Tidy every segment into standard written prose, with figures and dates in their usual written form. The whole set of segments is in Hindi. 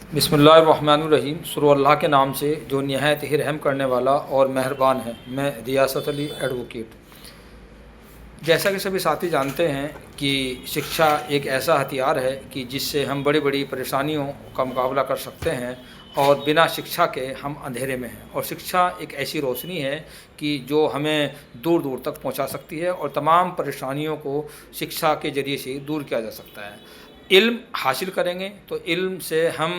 बिस्मिल्लाहिर्रहमानिर्रहीम। शुरू अल्लाह के नाम से जो निहायत ही रहम करने वाला और मेहरबान है। मैं रियासत अली एडवोकेट। जैसा कि सभी साथी जानते हैं कि शिक्षा एक ऐसा हथियार है कि जिससे हम बड़ी बड़ी परेशानियों का मुकाबला कर सकते हैं, और बिना शिक्षा के हम अंधेरे में हैं। और शिक्षा एक ऐसी रोशनी है कि जो हमें दूर दूर तक पहुंचा सकती है, और तमाम परेशानियों को शिक्षा के ज़रिए से दूर किया जा सकता है। इल्म हासिल करेंगे तो इल्म से हम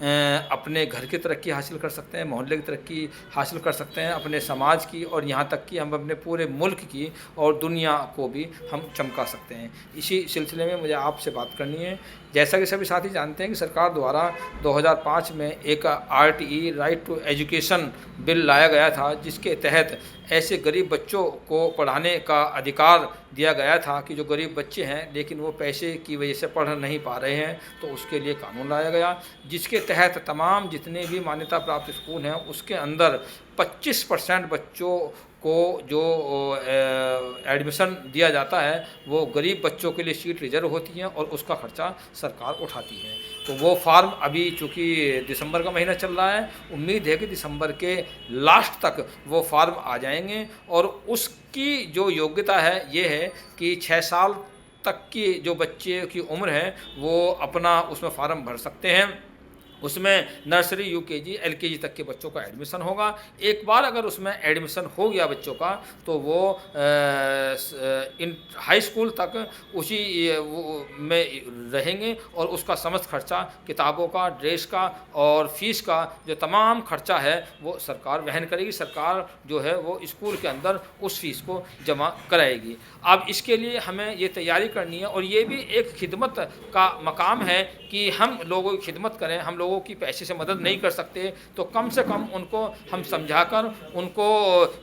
अपने घर की तरक्की हासिल कर सकते हैं, मोहल्ले की तरक्की हासिल कर सकते हैं, अपने समाज की, और यहाँ तक कि हम अपने पूरे मुल्क की और दुनिया को भी हम चमका सकते हैं। इसी सिलसिले में मुझे आपसे बात करनी है। जैसा कि सभी साथी जानते हैं कि सरकार द्वारा 2005 में एक RTE right to education bill लाया गया था, जिसके तहत ऐसे गरीब बच्चों को पढ़ाने का अधिकार दिया गया था कि जो गरीब बच्चे हैं लेकिन वो पैसे की वजह से पढ़ नहीं पा रहे हैं, तो उसके लिए कानून लाया गया, जिसके तहत तमाम जितने भी मान्यता प्राप्त स्कूल हैं उसके अंदर 25% बच्चों को जो एडमिशन दिया जाता है वो गरीब बच्चों के लिए सीट रिजर्व होती हैं, और उसका खर्चा सरकार उठाती है। तो वो फार्म अभी चूँकि दिसंबर का महीना चल रहा है, उम्मीद है कि दिसंबर के लास्ट तक वो फार्म आ जाएंगे। और उसकी जो योग्यता है ये है कि 6 साल तक की जो बच्चे की उम्र है वो अपना उसमें फार्म भर सकते हैं। उसमें नर्सरी, UKG, LKG तक के बच्चों का एडमिशन होगा। एक बार अगर उसमें एडमिशन हो गया बच्चों का तो वो इन हाई स्कूल तक उसी में रहेंगे, और उसका समस्त खर्चा किताबों का, ड्रेस का और फीस का जो तमाम खर्चा है वो सरकार वहन करेगी। सरकार जो है वो स्कूल के अंदर उस फीस को जमा कराएगी। अब इसके लिए हमें ये तैयारी करनी है, और ये भी एक खिदमत का मकाम है कि हम लोगों की खिदमत करें। हम लोगों की पैसे से मदद नहीं कर सकते तो कम से कम उनको हम समझाकर, उनको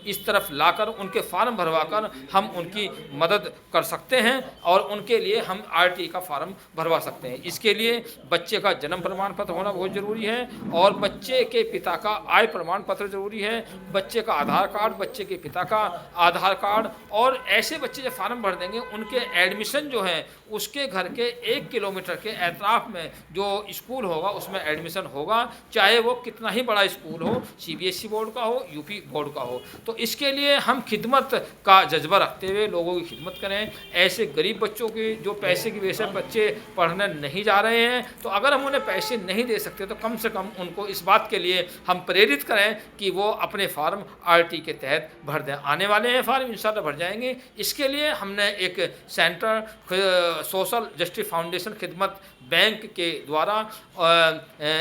इस तरफ लाकर, उनके फार्म भरवाकर हम उनकी मदद कर सकते हैं, और उनके लिए हम RTE का फार्म भरवा सकते हैं। इसके लिए बच्चे का जन्म प्रमाण पत्र होना बहुत ज़रूरी है, और बच्चे के पिता का आय प्रमाण पत्र ज़रूरी है, बच्चे का आधार कार्ड, बच्चे के पिता का आधार कार्ड। और ऐसे बच्चे जब फार्म भर देंगे उनके एडमिशन जो है उसके घर के 1 किलोमीटर के एतराफ़ में जो स्कूल होगा उसमें एडमिशन होगा, चाहे वो कितना ही बड़ा स्कूल हो, CBSE बोर्ड का हो, UP बोर्ड का हो। तो इसके लिए हम खिदमत का जज्बा रखते हुए लोगों की खिदमत करें। ऐसे गरीब बच्चों की जो पैसे की वजह से बच्चे पढ़ने नहीं जा रहे हैं, तो अगर हम उन्हें पैसे नहीं दे सकते तो कम से कम उनको इस बात के लिए हम प्रेरित करें कि वो अपने फार्म RTE के तहत भर दें। आने वाले हैं फार्म इंशाल्लाह भर जाएंगे। इसके लिए हमने एक सेंटर सोशल जस्टिस फाउंडेशन खिदमत बैंक के द्वारा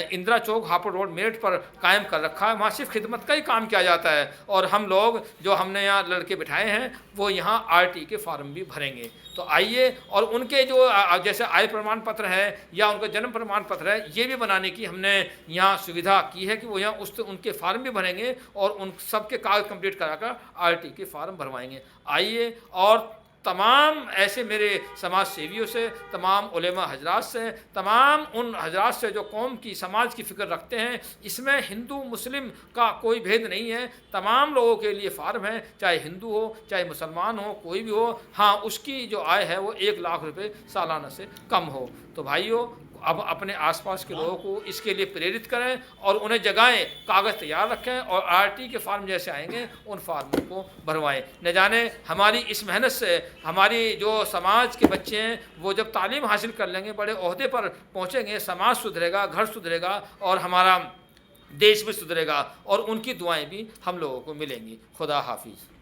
इंदिरा चौक, हापुड़ रोड, मेरठ पर कायम कर रखा है। वहाँ सिर्फ खिदमत का ही काम किया जाता है, और हम लोग जो हमने यहाँ लड़के बिठाए हैं वो यहाँ RTE के फार्म भी भरेंगे। तो आइए, और उनके जो जैसे आय प्रमाण पत्र है या उनका जन्म प्रमाण पत्र है ये भी बनाने की हमने यहाँ सुविधा की है कि वो यहाँ उनके फार्म भी भरेंगे और उन सबके कागज कंप्लीट कराकर RTE के फार्म भरवाएंगे। आइए, और तमाम ऐसे मेरे समाज सेवियों से, तमाम उलेमा हजरात से, तमाम उन हजरात से जो कौम की, समाज की फ़िक्र रखते हैं, इसमें हिंदू मुस्लिम का कोई भेद नहीं है। तमाम लोगों के लिए फार्म है, चाहे हिंदू हो, चाहे मुसलमान हो, कोई भी हो। हाँ, उसकी जो आय है वो 1 लाख रुपए सालाना से कम हो। तो भाइयों, अब अपने आसपास के लोगों को इसके लिए प्रेरित करें और उन्हें जगाएं, कागज़ तैयार रखें, और RTE के फार्म जैसे आएंगे उन फार्मों को भरवाएं। न जाने हमारी इस मेहनत से हमारी जो समाज के बच्चे हैं वो जब तालीम हासिल कर लेंगे, बड़े ओहदे पर पहुँचेंगे, समाज सुधरेगा, घर सुधरेगा, और हमारा देश भी सुधरेगा, और उनकी दुआएँ भी हम लोगों को मिलेंगी। खुदा हाफिज़।